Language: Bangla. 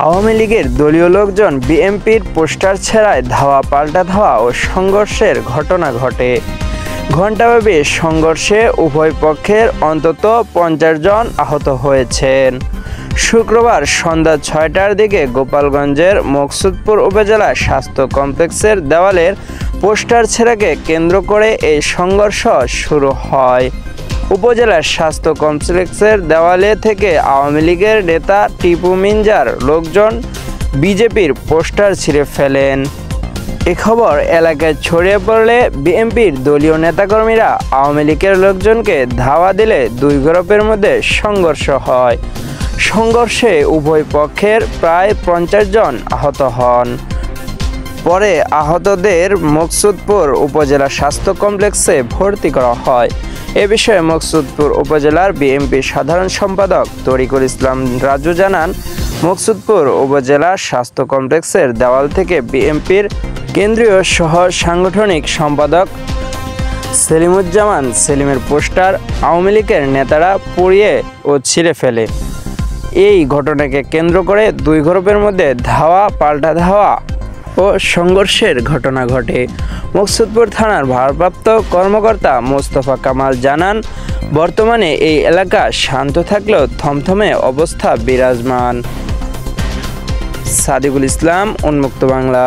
আওয়ামী লীগের দলীয় লোকজন বিএনপির পোস্টার ছেঁড়ায় ধাওয়া পাল্টা ধাওয়া ও সংঘর্ষের ঘটনা ঘটে। ঘণ্টাব্যাপী সংঘর্ষে উভয় পক্ষের অন্তত 50 জন আহত হয়েছেন। শুক্রবার সন্ধ্যা 6টার দিকে গোপালগঞ্জের মকসুদপুর উপজেলা স্বাস্থ্য কমপ্লেক্সের দেওয়ালের পোস্টার ছেঁড়াকে কেন্দ্র করে এই সংঘর্ষ শুরু হয়। উপজেলার স্বাস্থ্য কমপ্লেক্সের দেওয়ালে থেকে আওয়ামী লীগের নেতা টিপু মির্জার লোকজন বিজেপির পোস্টার ছিঁড়ে ফেলেন। এ খবর এলাকায় ছড়িয়ে পড়লে বিএনপির দলীয় নেতাকর্মীরা আওয়ামী লীগের লোকজনকে ধাওয়া দিলে দুই গ্রুপের মধ্যে সংঘর্ষ হয়। সংঘর্ষে উভয় পক্ষের প্রায় 50 জন আহত হন। পরে আহতদের মকসুদপুর উপজেলা স্বাস্থ্য কমপ্লেক্সে ভর্তি করা হয়। এ বিষয়ে মকসুদপুর উপজেলার বিএনপি সাধারণ সম্পাদক তরিকুল ইসলাম রাজু জানান, মকসুদপুর উপজেলা স্বাস্থ্য কমপ্লেক্সের দেওয়াল থেকে বিএনপির কেন্দ্রীয় সহ সাংগঠনিক সম্পাদক সেলিমুজ্জামান সেলিমের পোস্টার আওয়ামী লীগের নেতারা পুড়িয়ে ও ছিঁড়ে ফেলে। এই ঘটনাকে কেন্দ্র করে দুই গ্রুপের মধ্যে ধাওয়া পাল্টা ধাওয়া ও সংঘর্ষের ঘটনা ঘটে। মকসুদপুর থানার ভারপ্রাপ্ত কর্মকর্তা মোস্তফা কামাল জানান, বর্তমানে এই এলাকা শান্ত থাকলেও থমথমে অবস্থা বিরাজমান। সাদিকুল ইসলাম, উন্মুক্ত বাংলা।